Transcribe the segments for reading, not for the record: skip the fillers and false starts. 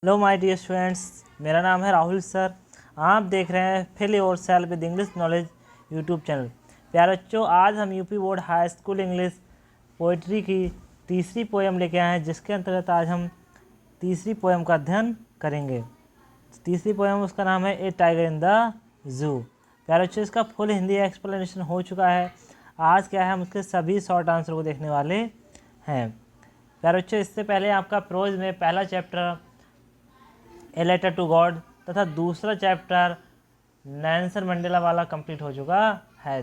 Hello my dear students, मेरा नाम है राहुल सर। आप देख रहे हैं fill yourself with English knowledge YouTube channel. प्यारे बच्चों, आज हम UP board high school English poetry की तीसरी पोएम लेके आए हैं, जिसके अंतर्गत आज हम तीसरी पोएम का अध्ययन करेंगे। तीसरी पोएम, उसका नाम है ए टाइगर इन द जू। प्यारे बच्चों, इसका फुल हिंदी एक्सप्लेनेशन हो चुका है। आज क्या है, हम उसके सभी शॉर्ट आंसर को देखने वाले हैं। प्यारे बच्चों, इससे पहले आपका प्रोज में पहला chapter a letter to God तथा दूसरा चैप्टर नेल्सन मंडेला वाला कंप्लीट हो चुका है।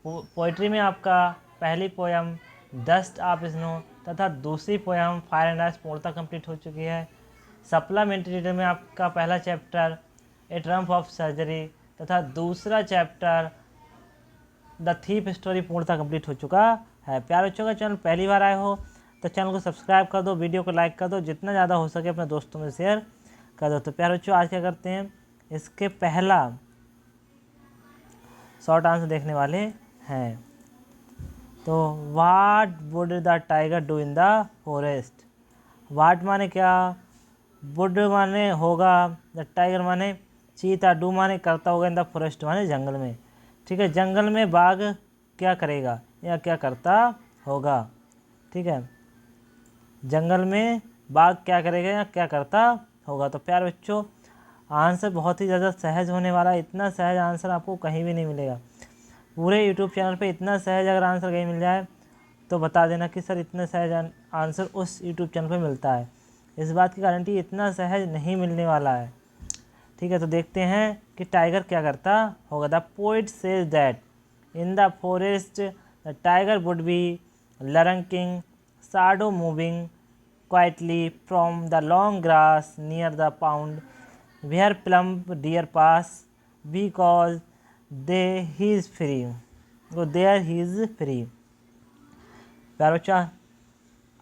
पोइट्री में आपका पहली पोयम डस्ट ऑफ स्नो तथा दूसरी पोयम फायर एंड आइस पूर्णतः कंप्लीट हो चुकी है। सप्लीमेंट्री रीडर में आपका पहला chapter A Trump of surgery तथा दूसरा चैप्टर द थीफ स्टोरी पूर्णतः कंप्लीट हो चुका है। प्यारे बच्चों, का चैनल पहली बार आए हो तो चैनल को सब्सक्राइब कर दो, वीडियो को लाइक कर दो, जितना ज़्यादा हो सके अपने दोस्तों में शेयर कर दो। तो प्यारे बच्चों, आज क्या करते हैं, इसके पहला शॉर्ट आंसर देखने वाले हैं। तो what would the tiger do in the forest. What माने क्या, वुड माने होगा, द टाइगर माने चीता, डू माने करता होगा, इन द फॉरेस्ट माने जंगल में। ठीक है, जंगल में बाघ क्या करेगा या क्या करता होगा। ठीक है, जंगल में बाघ क्या करेगा या क्या करता होगा। तो प्यारे बच्चों, आंसर बहुत ही ज़्यादा सहज होने वाला है। इतना सहज आंसर आपको कहीं भी नहीं मिलेगा पूरे यूट्यूब चैनल पे। इतना सहज अगर आंसर कहीं मिल जाए तो बता देना कि सर इतना सहज आंसर उस यूट्यूब चैनल पे मिलता है। इस बात की गारंटी इतना सहज नहीं मिलने वाला है। ठीक है, तो देखते हैं कि टाइगर क्या करता होगा। The poet says that in the forest the tiger would be lurking shadow moving quietly from the long grass near the pond where plump deer pass because he is free. So there he is free. प्यारे बच्चा,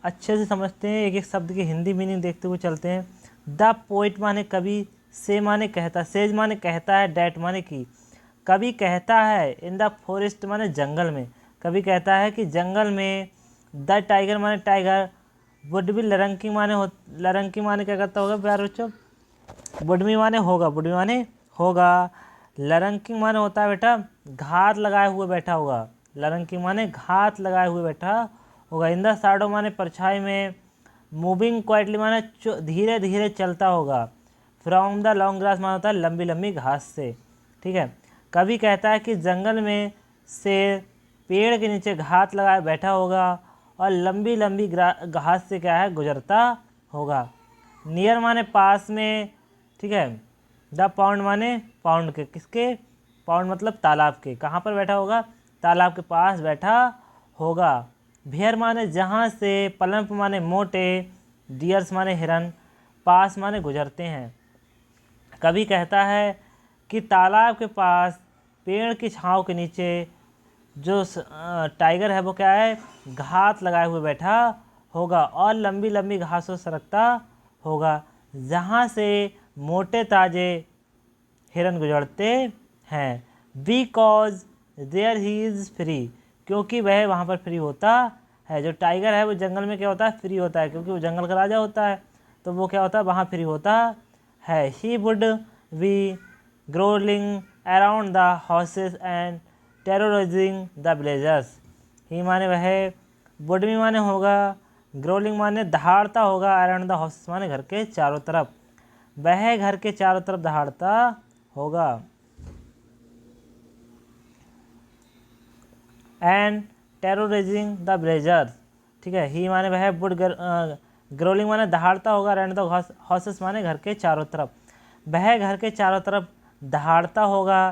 अच्छे से समझते हैं, एक एक शब्द की हिंदी मीनिंग देखते हुए चलते हैं। द पोइट माने कवि, से माने कहता, सेज माने कहता है, डैट माने की। कवि कहता है, इन द फॉरेस्ट माने जंगल में। कवि कहता है कि जंगल में, द टाइगर माने टाइगर, वुड बी लरंकी माने लरंकी माने क्या करता होगा प्यारे बच्चों, वुडबी माने होगा, वुडबी माने होगा। लरंकी माने होता है बेटा घात लगाए हुए बैठा होगा। लरंकी माने घात लगाए हुए बैठा होगा। इन द शैडो माने परछाई में। मूविंग क्वाइटली माने धीरे धीरे चलता होगा। फ्रॉम द लॉन्ग ग्रास माने होता है लंबी लंबी घास से। ठीक है, कवि कहता है कि जंगल में शेर पेड़ के नीचे घात लगाए बैठा होगा और लंबी लंबी घास से क्या है गुजरता होगा। नियर माने पास में। ठीक है, द पाउंड माने पाउंड के, किसके, पाउंड मतलब तालाब के। कहाँ पर बैठा होगा, तालाब के पास बैठा होगा। भेयर माने जहाँ से, पलंप माने मोटे, डियर्स माने हिरन, पास माने गुजरते हैं। कवि कहता है कि तालाब के पास पेड़ की छांव के नीचे जो टाइगर है वो क्या है, घात लगाए हुए बैठा होगा और लंबी लंबी घासों सरकता होगा, जहाँ से मोटे ताजे हिरन गुजरते हैं। Because there he is free, क्योंकि वह वहाँ पर फ्री होता है। जो टाइगर है वो जंगल में क्या होता है, फ्री होता है, क्योंकि वो जंगल का राजा होता है। तो वो क्या होता है, वहाँ फ्री होता है। He would be growling around the houses and terrorising the villagers. He माने वह, वुड भी माने होगा, ग्रोलिंग माने दहाड़ता होगा, अराउंड द हाउसेस माने घर के चारों तरफ। वह घर के चारों तरफ दहाड़ता होगा। And terrorising the villagers. ठीक है, ही माने वह, वुड ग्रोलिंग माने दहाड़ता होगा, अराउंड द हाउसेस माने घर के चारों तरफ। वह घर के चारों तरफ दहाड़ता होगा।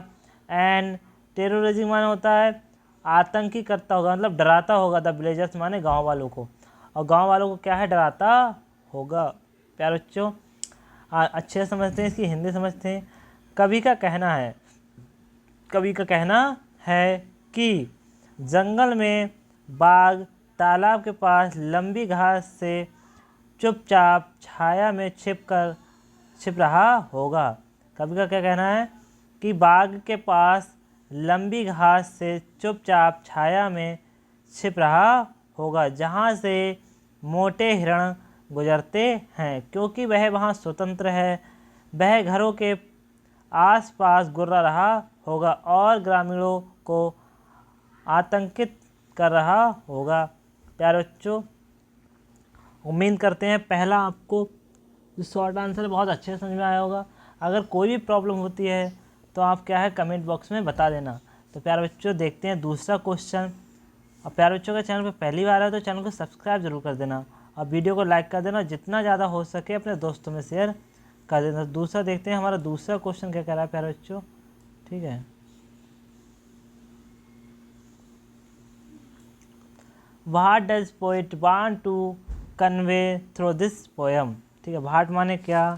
एंड टेररिज्म माने होता है आतंकी करता होगा, मतलब डराता होगा। द विलेजर्स माने गांव वालों को, और गांव वालों को क्या है, डराता होगा। प्यारे बच्चों, अच्छे से समझते हैं, इसकी हिंदी समझते हैं। कवि का कहना है, कवि का कहना है कि जंगल में बाघ तालाब के पास लंबी घास से चुपचाप छाया में छिप रहा होगा। कवि का क्या कहना है कि बाघ के पास लंबी घास से चुपचाप छाया में छिप रहा होगा, जहाँ से मोटे हिरण गुजरते हैं, क्योंकि वह वहाँ स्वतंत्र है। वह घरों के आसपास गुर्रा रहा होगा और ग्रामीणों को आतंकित कर रहा होगा। प्यारे बच्चों, उम्मीद करते हैं पहला आपको जो शॉर्ट आंसर बहुत अच्छे से समझ में आया होगा। अगर कोई भी प्रॉब्लम होती है तो आप क्या है कमेंट बॉक्स में बता देना। तो प्यारे बच्चों, देखते हैं दूसरा क्वेश्चन। और प्यारे बच्चों का चैनल पर पहली बार है तो चैनल को सब्सक्राइब जरूर कर देना और वीडियो को लाइक कर देना, जितना ज़्यादा हो सके अपने दोस्तों में शेयर कर देना। दूसरा देखते हैं हमारा दूसरा क्वेश्चन क्या कह रहा है प्यारे बच्चों। ठीक है, what does poet want to convey through this poem. ठीक है, व्हाट माने क्या,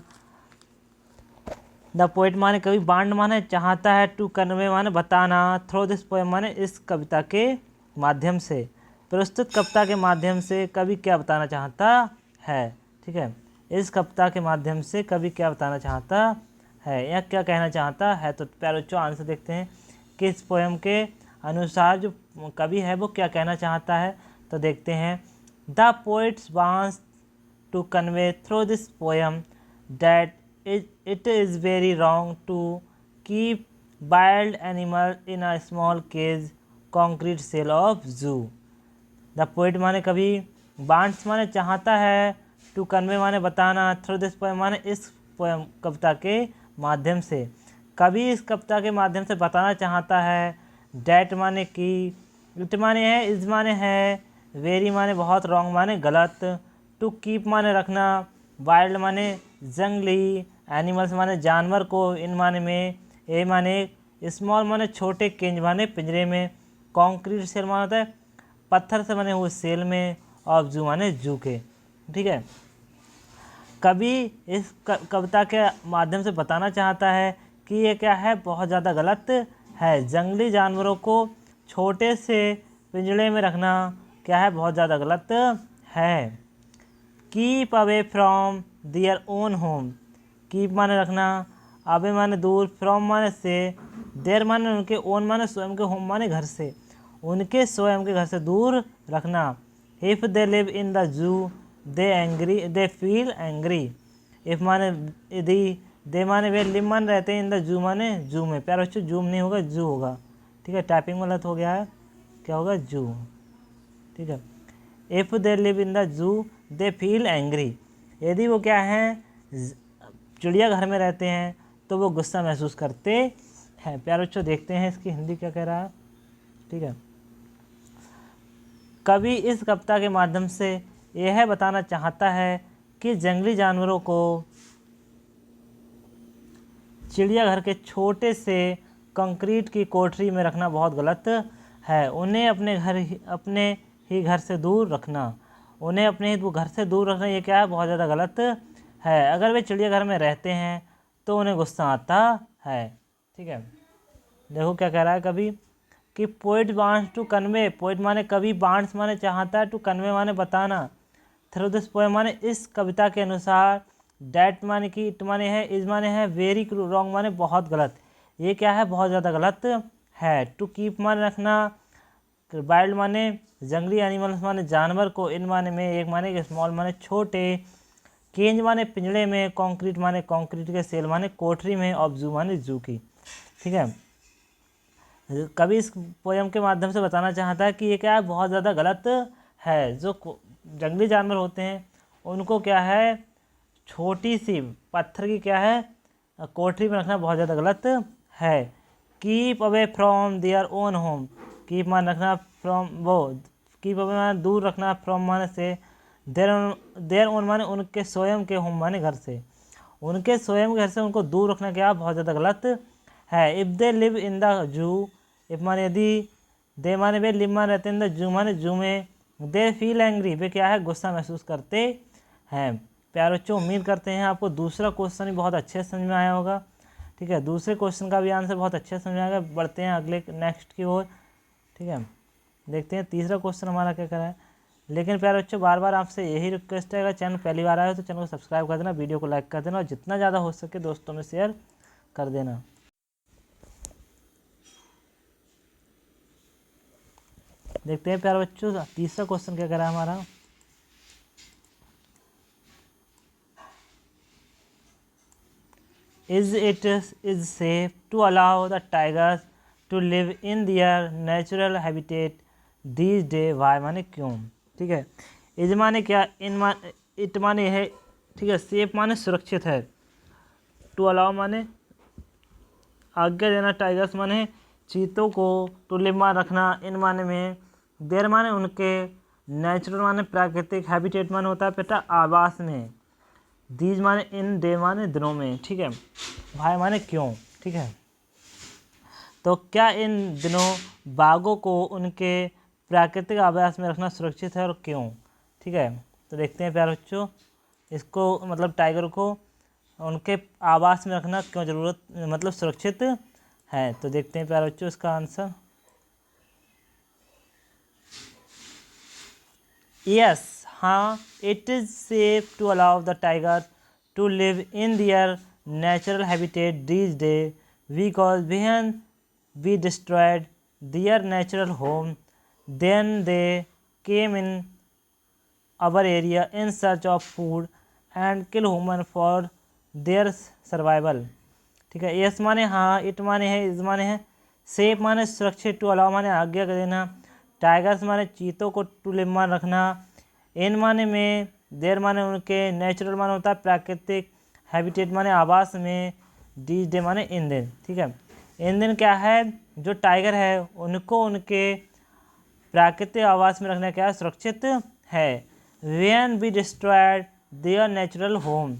द पोइट माने कवि, वांट माने चाहता है, टू कन्वे माने बताना, थ्रू दिस पोएम माने इस कविता के माध्यम से, प्रस्तुत कविता के माध्यम से कवि क्या बताना चाहता है। ठीक है, इस कविता के माध्यम से कवि क्या बताना चाहता है या क्या कहना चाहता है। तो प्यारे बच्चों, आंसर देखते हैं कि इस पोएम के अनुसार जो कवि है वो क्या कहना चाहता है। तो देखते हैं, the poets wants to convey through this poem that it is very wrong to keep wild animal in a small cage concrete cell of zoo। The poet माने कभी, वांट्स माने चाहता है, टू कन्वे माने बताना, थ्रू दिस पोएम माने इस poem कविता के माध्यम से, कभी इस कविता के माध्यम से बताना चाहता है। डैट माने की, इट माने है, इज माने है, वेरी माने बहुत, रॉन्ग माने गलत, टू कीप माने रखना, वाइल्ड माने जंगली, एनिमल्स माने जानवर को, इन माने में, ए माने स्मॉल माने छोटे, केंज माने पिंजरे में, कॉन्क्रीट सेल माने होता है पत्थर से बने हुए सेल में, और जू माने जू के। ठीक है, कवि इस कविता के माध्यम से बताना चाहता है कि ये क्या है, बहुत ज़्यादा गलत है। जंगली जानवरों को छोटे से पिंजड़े में रखना क्या है, बहुत ज़्यादा गलत है। Keep away from their own home, keep माने रखना, अवे माने दूर, फ्रॉम माने से, देयर माने उनके, ओन माने स्वयं के, होम माने घर से, उनके स्वयं के घर से दूर रखना। If they live in the जू दे फील एंग्री, इफ़ माने यदि, दे माने वे, लिव माने रहते हैं, इन द जू माने जू में। प्यारे बच्चों, जूम नहीं होगा, जू होगा। ठीक है, टाइपिंग गलत हो गया है, क्या होगा, जू। ठीक है, if they live in the जू दे फील एंग्री, यदि वो क्या है चिड़ियाघर में रहते हैं तो वो गुस्सा महसूस करते हैं। प्यारे बच्चों, देखते हैं इसकी हिंदी क्या कह रहा है। ठीक है, कवि इस कविता के माध्यम से यह बताना चाहता है कि जंगली जानवरों को चिड़ियाघर के छोटे से कंक्रीट की कोठरी में रखना बहुत गलत है। उन्हें अपने ही घर से दूर रखना, उन्हें अपने ही घर से दूर रखना, ये क्या है, बहुत ज़्यादा गलत है। अगर वे चिड़ियाघर में रहते हैं तो उन्हें गुस्सा आता है। ठीक है, देखो क्या कह रहा है कवि कि poet wants to convey, poet माने कवि, वांट्स माने चाहता है, टू कन्वे माने बताना, थ्रू दिस पोएम माने इस कविता के अनुसार, डैट माने की, इट माने है, इज माने है, वेरी रॉन्ग माने बहुत गलत, ये क्या है, बहुत ज़्यादा गलत है। टू कीप माने रखना, वाइल्ड माने जंगली, एनिमल्स माने जानवर को, इन माने में, एक माने स्मॉल माने छोटे, केंज माने पिंजड़े में, कंक्रीट माने कंक्रीट के, सेल माने कोठरी में, और जू माने जू की। ठीक है, कवि इस पोएम के माध्यम से बताना चाहता है कि ये क्या है, बहुत ज़्यादा गलत है। जो जंगली जानवर होते हैं उनको क्या है, छोटी सी पत्थर की क्या है कोठरी में रखना बहुत ज़्यादा गलत है। Keep away from their own home, keep मान रखना, फ्रॉम वो, कीप अवे माने दूर रखना, फ्रॉम माने से, देयर ओन माने उनके स्वयं के, होम माने घर से, उनके स्वयं के घर से उनको दूर रखना क्या बहुत ज़्यादा गलत है। If they live in the जू, इफ़ माने यदि, दे माने वे, लिव माने रहते हैं, द जू माने जू में, दे फील एंग्री, वे क्या है, गुस्सा महसूस करते हैं। प्यारे बच्चों, उम्मीद करते हैं आपको दूसरा क्वेश्चन भी बहुत अच्छे से समझ में आया होगा। ठीक है, दूसरे क्वेश्चन का भी आंसर बहुत अच्छे से समझ में आएगा। बढ़ते हैं अगले नेक्स्ट की ओर। ठीक है, देखते हैं तीसरा क्वेश्चन हमारा क्या कर रहा है। लेकिन प्यारे बच्चों, बार बार आपसे यही रिक्वेस्ट है, अगर चैनल पहली बार आए हो तो चैनल को सब्सक्राइब कर देना, वीडियो को लाइक कर देना और जितना ज़्यादा हो सके दोस्तों में शेयर कर देना। देखते हैं प्यारे बच्चों तीसरा क्वेश्चन क्या कर रहा है हमारा। Is it is safe to allow the tigers to live in their natural habitat these days, why माने क्यों। ठीक है, इज माने क्या, इन मान, इट माने है, ठीक है, सेफ माने सुरक्षित है, टू अलाउ माने आज्ञा देना, टाइगर्स माने चीतों को, टू लिव माने रखना, इन माने में, देर माने उनके, नेचुरल माने प्राकृतिक, हैबिटेट माने होता है बेटा आवास में, दीज माने इन, डे माने दिनों में। ठीक है, भाई माने क्यों। ठीक है, तो क्या इन दिनों बाघों को उनके प्राकृतिक आवास में रखना सुरक्षित है और क्यों। ठीक है, तो देखते हैं प्यारे बच्चों, इसको मतलब टाइगर को उनके आवास में रखना क्यों ज़रूरत मतलब सुरक्षित है। तो देखते हैं प्यारे बच्चों इसका आंसर। यस, हाँ, it is safe to allow the tiger to live in their natural habitat these days because when we destroyed their natural home, then they came in our area in search of food and kill human for their survival। ठीक है, yes माने हाँ, it माने है, is माने है, safe माने सुरक्षित, टू अलाउ माने आज्ञा कर देना, टाइगर्स माने चीतों को, टू लिव माने रखना, इन माने में, देर माने उनके, नेचुरल माने होता है प्राकृतिक, हैबिटेट माने आवास में, डीज डे माने इन दिन। ठीक है, इन दिन क्या है, जो टाइगर है उनको उनके प्राकृतिक आवास में रखना क्या है, सुरक्षित है। When be destroyed there natural home,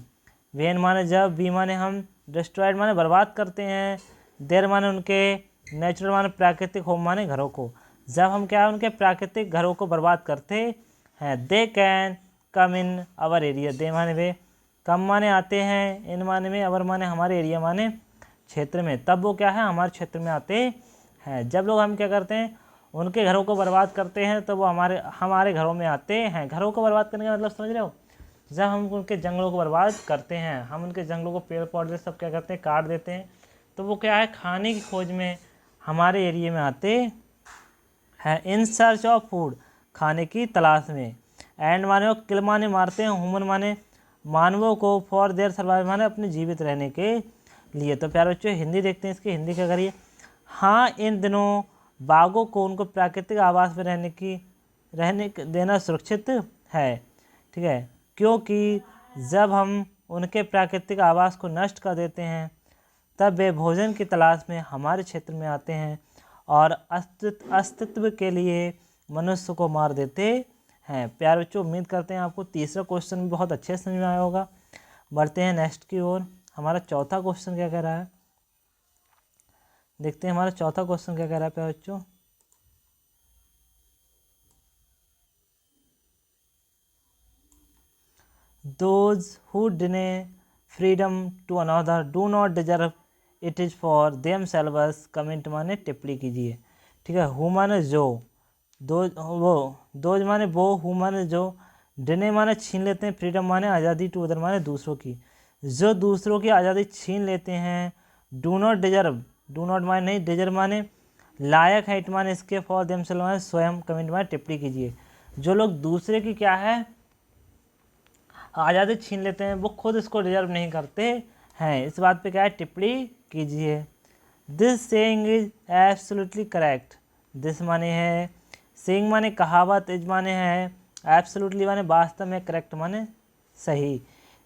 when माने जब, बी माने हम, डिस्ट्रॉयड माने बर्बाद करते हैं, देर माने उनके, नेचुरल माने प्राकृतिक, होम माने घरों को, जब हम क्या है उनके प्राकृतिक घरों को बर्बाद करते हैं। They can come in our area, they माने वे, कम माने आते हैं, इन माने में, अवर माने हमारे, एरिया माने क्षेत्र में, तब वो क्या है हमारे क्षेत्र में आते हैं। जब लोग हम क्या करते हैं उनके घरों को बर्बाद करते हैं तो वो हमारे घरों में आते हैं। घरों को बर्बाद करने का मतलब समझ रहे हो, जब हम उनके जंगलों को बर्बाद करते हैं, हम उनके जंगलों को, पेड़ पौधे सब क्या करते हैं, काट देते हैं, तो वो क्या है खाने की खोज में हमारे एरिया में आते हैं, इन सर्च ऑफ फूड, खाने की तलाश में, एंड माने किल माने मारते हैं, ह्यूमन माने मानवों को, फॉर देयर सर्वाइवल माने अपने जीवित रहने के लिए। तो प्यारे बच्चों हिंदी देखते हैं, इसकी हिंदी क्या करिए। हाँ, इन दिनों बाघों को उनको प्राकृतिक आवास में रहने देना सुरक्षित है। ठीक है, क्योंकि जब हम उनके प्राकृतिक आवास को नष्ट कर देते हैं तब वे भोजन की तलाश में हमारे क्षेत्र में आते हैं और अस्तित्व के लिए मनुष्य को मार देते हैं। प्यारे बच्चों उम्मीद करते हैं आपको तीसरा क्वेश्चन भी बहुत अच्छे से समझ में आया होगा। बढ़ते हैं नेक्स्ट की ओर। हमारा चौथा क्वेश्चन क्या कह रहा है, देखते हैं हमारा चौथा क्वेश्चन क्या कह रहा है प्यारे बच्चों। Those who deny freedom to another do not deserve it is for themselves। Comment माने टिप्पणी कीजिए। ठीक है, हु माने जो, दोज माने वो, हु माने जो, डिने माने छीन लेते हैं, फ्रीडम माने आज़ादी, टू अदर माने दूसरों की, जो दूसरों की आज़ादी छीन लेते हैं। Do not deserve, do not माने नहीं, डिजर्व माने लायक है, इट माने इसके, फॉर देमसेल्फ माने स्वयं, कमेंट माने टिप्पणी कीजिए। जो लोग दूसरे की क्या है आज़ादी छीन लेते हैं वो खुद इसको डिजर्व नहीं करते हैं, इस बात पे क्या है टिप्पणी कीजिए। This saying is absolutely correct, this माने है, सेइंग माने कहावत, इज माने है, एब्सोल्युटली माने वास्तव में, करेक्ट माने सही,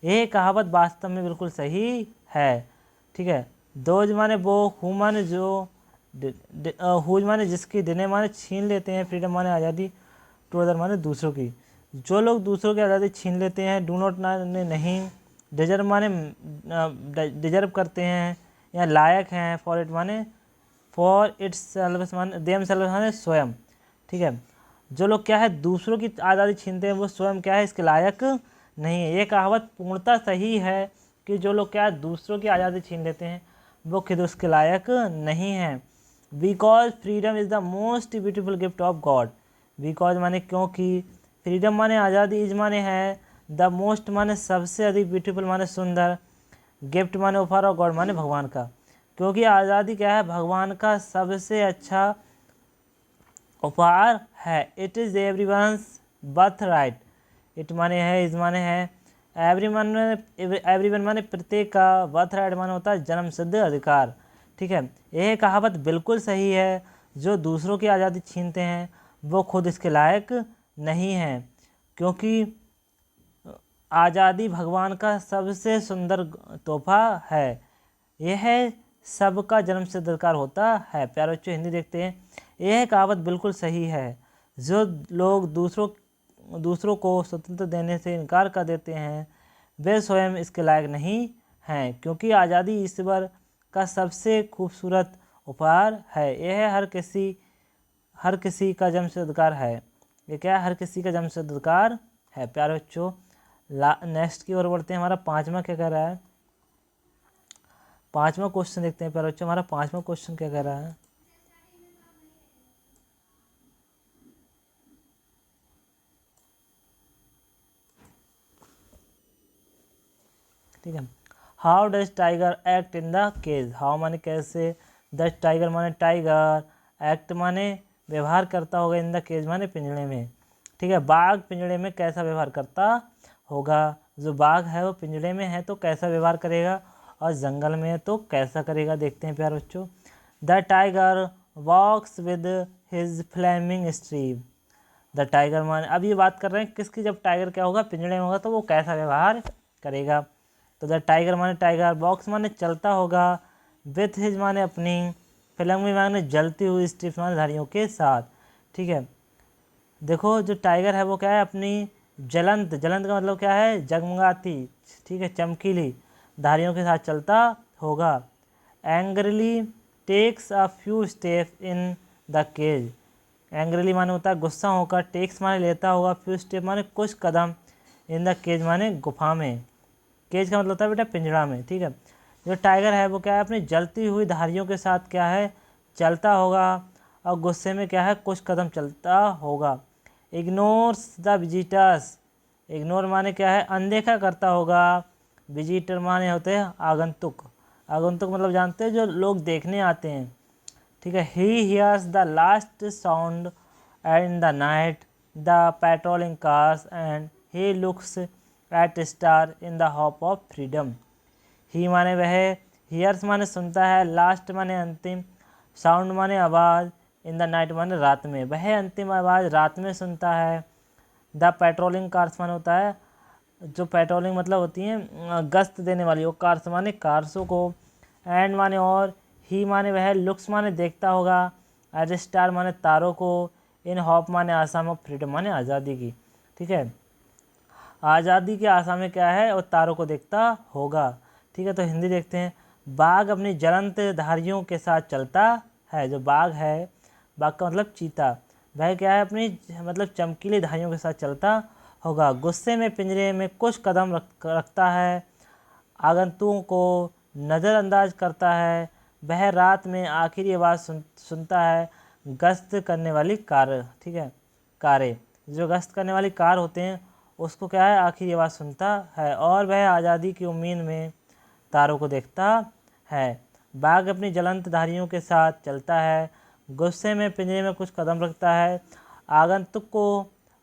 ये कहावत वास्तव में बिल्कुल सही है। ठीक है, दोज माने वो, हु माने जो, हुज माने जिसकी, डिने माने छीन लेते हैं, फ्रीडम माने आज़ादी, टू अदर माने दूसरों की, जो लोग दूसरों की आज़ादी छीन लेते हैं। डू नॉट माने नहीं, डिजर्व माने डिजर्व करते हैं या लायक हैं, फॉर इट माने फॉर इट्स सेल्फ माने देम सेल्फ माने स्वयं। ठीक है, जो लोग क्या है दूसरों की आज़ादी छीनते हैं वो स्वयं क्या है इसके लायक नहीं है। ये कहावत पूर्णतः सही है कि जो लोग क्या है दूसरों की आज़ादी छीन लेते हैं वो खुद उसके लायक नहीं है। Because freedom is the most beautiful gift of God, because माने क्योंकि, फ्रीडम माने आज़ादी, इज माने है, द मोस्ट माने सबसे अधिक, ब्यूटीफुल माने सुंदर, गिफ्ट माने उपहार और गॉड माने भगवान का, क्योंकि आज़ादी क्या है भगवान का सबसे अच्छा उपहार है। It is everyone's birth right, it माने है, इज माने है, एवरीवन माने प्रत्येक का, बर्थ राइट माने होता है जन्म सिद्ध अधिकार। ठीक है, यह कहावत बिल्कुल सही है। जो दूसरों की आज़ादी छीनते हैं वो खुद इसके लायक नहीं हैं, क्योंकि आज़ादी भगवान का सबसे सुंदर तोहफा है। यह सबका जन्म सिद्ध अधिकार होता है। प्यारे बच्चों, हिंदी देखते हैं। यह कहावत बिल्कुल सही है। जो लोग दूसरों को स्वतंत्रता देने से इनकार कर देते हैं वे स्वयं इसके लायक नहीं हैं, क्योंकि आज़ादी ईश्वर का सबसे खूबसूरत उपहार है। यह हर किसी का जन्म सिद्ध अधिकार है। ये क्या है? हर किसी का जन्म सिद्ध अधिकार है। प्यारे बच्चों, नेक्स्ट की ओर बढ़ते हैं। हमारा पांचवा क्या कह रहा है? पांचवा क्वेश्चन देखते हैं प्यारे बच्चों। हमारा पांचवा क्वेश्चन क्या कह रहा है? ठीक है, how does tiger act in the cage. How माने कैसे, डज टाइगर माने टाइगर, एक्ट माने व्यवहार करता होगा, इन द केज माने पिंजड़े में। ठीक है, बाघ पिंजड़े में कैसा व्यवहार करता होगा। जो बाघ है वो पिंजड़े में है तो कैसा व्यवहार करेगा, और जंगल में है तो कैसा करेगा। देखते हैं प्यारे बच्चों। The tiger walks with his flaming stripe. The tiger माने, अब ये बात कर रहे हैं किसकी, जब टाइगर क्या होगा, पिंजड़े में होगा तो वो कैसा व्यवहार करेगा। तो द टाइगर माने टाइगर, बॉक्स माने चलता होगा, विथ हिज माने अपनी, फ्लेमिंग माने जलती हुई, स्ट्रीप माने धारियों के साथ। ठीक है, देखो जो टाइगर है वो क्या है, अपनी जलंत का मतलब क्या है, जगमगाती, ठीक है, चमकीली धारियों के साथ चलता होगा। Angrily takes a few step in the cage. Angrily माने होता है गुस्सा होकर, टेक्स माने लेता होगा, फ्यू स्टेप माने कुछ कदम, इन द केज माने गुफा में। केज का मतलब होता है बेटा पिंजड़ा में। ठीक है, जो टाइगर है वो क्या है, अपनी जलती हुई धारियों के साथ क्या है, चलता होगा, और गुस्से में क्या है, कुछ कदम चलता होगा। Ignores the visitors. इग्नोर माने क्या है, अनदेखा करता होगा। विजिटर माने होते हैं आगंतुक। आगंतुक मतलब जानते हैं, जो लोग देखने आते हैं। ठीक है, he hears the last sound in the night, the patrolling cars, and he looks at star in the hope of freedom. He माने वह, हियर्स माने सुनता है, लास्ट माने अंतिम, साउंड माने आवाज़, इन द नाइट माने रात में, वह अंतिम आवाज़ रात में सुनता है। द पेट्रोलिंग कार्स माने होता है, जो पेट्रोलिंग मतलब होती हैं गश्त देने वाली, वो कार्स माने कार्सों को, एंड माने और, ही माने वह, लुक्स माने देखता होगा, एट स्टार माने तारों को, इन हॉप माने आशा में, फ्रीडम माने आज़ादी की। ठीक है, आज़ादी की आशा में क्या है, और तारों को देखता होगा। ठीक है, तो हिंदी देखते हैं। बाघ अपनी ज्वलंत धारियों के साथ चलता है। जो बाघ है, बाघ का मतलब चीता, वह क्या है, अपनी मतलब चमकीली धारियों के साथ चलता होगा। गुस्से में पिंजरे में कुछ कदम रखता है, आगंतुकों को नज़रअंदाज करता है। वह रात में आखिरी आवाज़ सुनता है, गश्त करने वाली कार। ठीक है, कारें, जो गश्त करने वाली कार होते हैं उसको क्या है, आखिरी आवाज़ सुनता है। और वह आज़ादी की उम्मीद में तारों को देखता है। बाघ अपनी ज्वलंत धारियों के साथ चलता है, गुस्से में पिंजरे में कुछ कदम रखता है, आगंतुक को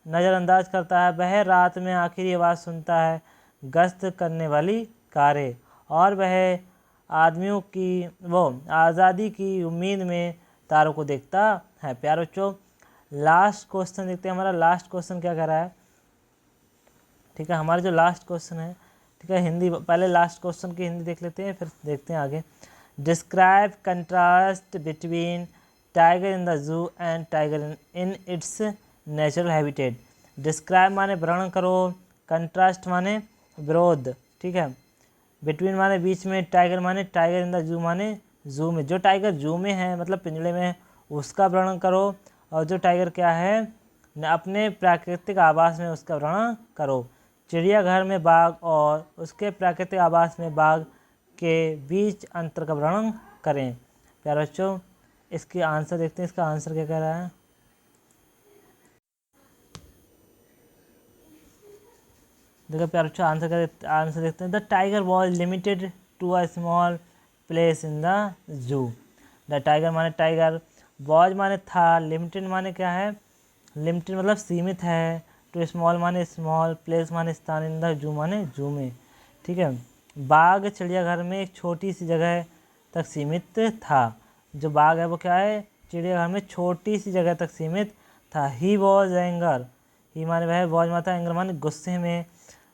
नज़रअंदाज करता है। वह रात में आखिरी आवाज़ सुनता है, गश्त करने वाली कारें, और वह आदमियों की आज़ादी की उम्मीद में तारों को देखता है। प्यारे बच्चों, लास्ट क्वेश्चन देखते हैं। हमारा लास्ट क्वेश्चन क्या कह रहा है? ठीक है, हमारा जो लास्ट क्वेश्चन है, ठीक है, हिंदी पहले लास्ट क्वेश्चन की हिंदी देख लेते हैं, फिर देखते हैं आगे। Describe contrast between tiger in the जू and tiger in its natural habitat. Describe माने वर्णन करो, कंट्रास्ट माने विरोध। ठीक है, बिटवीन माने बीच में, टाइगर माने टाइगर इन द जू माने जू में, जो टाइगर जू में है मतलब पिंजड़े में है उसका वर्णन करो, और जो टाइगर क्या है अपने प्राकृतिक आवास में उसका वर्णन करो। चिड़ियाघर में बाघ और उसके प्राकृतिक आवास में बाघ के बीच अंतर का वर्णन करें। प्यारे बच्चों, इसके आंसर देखते हैं। इसका आंसर क्या कह रहा है? देखो प्यारे बच्चों, आंसर देखते हैं। The tiger was limited to a small place in the zoo. The tiger माने टाइगर, वॉज माने था, लिमिटेड माने क्या है, लिमिटेड मतलब सीमित है, टू स्मॉल माने स्मॉल, प्लेस माने स्थान, इन द जू माने जू में। ठीक है, बाघ चिड़ियाघर में एक छोटी सी जगह तक सीमित था। जो बाघ है वो क्या है, चिड़ियाघर में छोटी सी जगह तक सीमित था। ही वॉज एंगर, ही माने वह, वॉज माता, एंगर माने गुस्से में।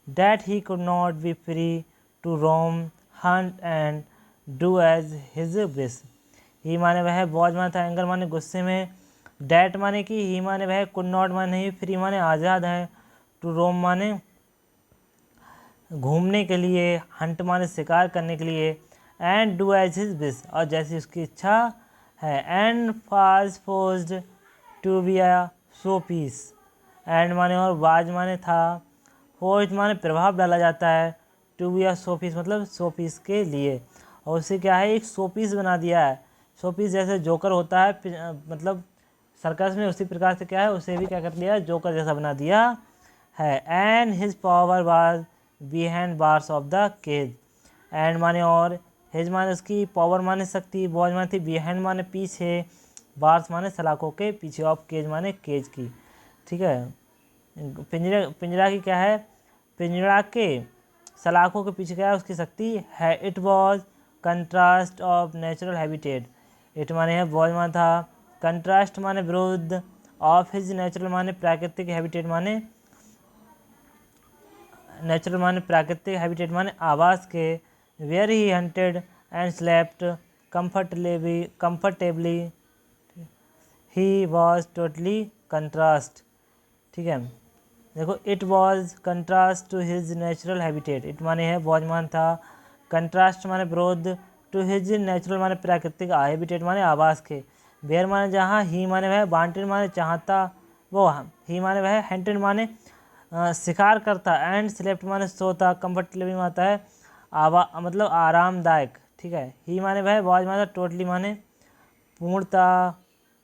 That he could not be free to roam, hunt and do as his wish. He माने वह, वॉज माता, एंगर माने गुस्से में। डैट माने कि, ही माने वह, कुड नॉट माने नहीं, फ्री माने आज़ाद है, टू रोम माने घूमने के लिए, हंट माने शिकार करने के लिए, and do as his wish और जैसी उसकी इच्छा है। And was forced to be a show piece, and माने और, वाज माने था, फोर्स्ड माने प्रभाव डाला जाता है, to be a show piece मतलब शो पीस के लिए, और उसे क्या है एक शो पीस बना दिया है। शो पीस जैसे जोकर होता है मतलब सर्कस में, उसी प्रकार से क्या है उसे भी क्या कर लिया है, जोकर जैसा बना दिया है। And his power was behind bars of the cage, and माने और, हिज माने उसकी, पावर माने शक्ति, बॉज माने थी, बिहाइंड माने पीछे, बार्स माने सलाखों के पीछे, ऑफ केज माने केज की। ठीक है, पिंजरा की क्या है, पिंजरा के सलाखों के पीछे क्या है उसकी शक्ति है। It was contrast of natural habitat, it माने है, वॉज माने था, कंट्रास्ट माने विरुद्ध, ऑफ हिज नेचुरल माने प्राकृतिक, हैबिटेट माने नेचुरल माने प्राकृतिक, हैबिटेट माने आवास के। Where he hunted and slept comfortably, he was totally contrast. ठीक है, देखो it was contrast to his natural habitat, it माने है, वॉज मान था, कंट्रास्ट माने विरोध, टू हिज नेचुरल माने प्राकृतिक, हैबिटेट माने आवास के। वेयर माने जहाँ, ही माने वह, वांटेड माने चाहता वो, ही माने वह, हंटेड माने शिकार करता, एंड स्लेप्ट माने सोता, कंफर्टेबली माता है मतलब आरामदायक। ठीक है, ही माने वह, वॉज माने टोटली माने पूर्णता।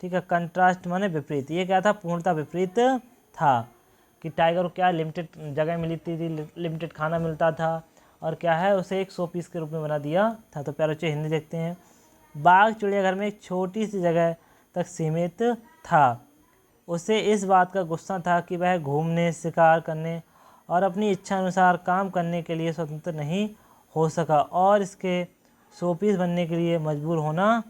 ठीक है, कंट्रास्ट माने विपरीत, ये क्या था पूर्णता विपरीत था कि टाइगर को क्या लिमिटेड जगह मिली थी, लिमिटेड खाना मिलता था, और क्या है उसे एक शो पीस के रूप में बना दिया था। तो प्यारे बच्चे हिंदी देखते हैं। बाघ चिड़ियाघर में एक छोटी सी जगह तक सीमित था। उसे इस बात का गुस्सा था कि वह घूमने, शिकार करने और अपनी इच्छा अनुसार काम करने के लिए स्वतंत्र नहीं हो सका, और इसके शोपीस बनने के लिए मजबूर होना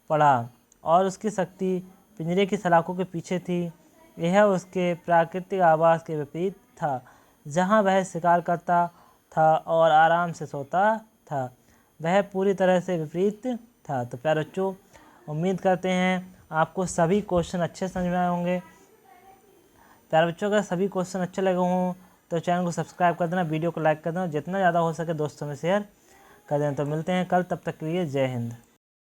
पड़ा, और उसकी शक्ति पिंजरे की सलाखों के पीछे थी। यह उसके प्राकृतिक आवास के विपरीत था, जहाँ वह शिकार करता था और आराम से सोता था। वह पूरी तरह से विपरीत था। तो प्यारे बच्चों, उम्मीद करते हैं आपको सभी क्वेश्चन अच्छे समझ में आए होंगे। प्यारे बच्चों, अगर सभी क्वेश्चन अच्छे लगे हों तो चैनल को सब्सक्राइब कर देना, वीडियो को लाइक कर देना, जितना ज़्यादा हो सके दोस्तों में शेयर कर देना। तो मिलते हैं कल, तब तक के लिए जय हिंद।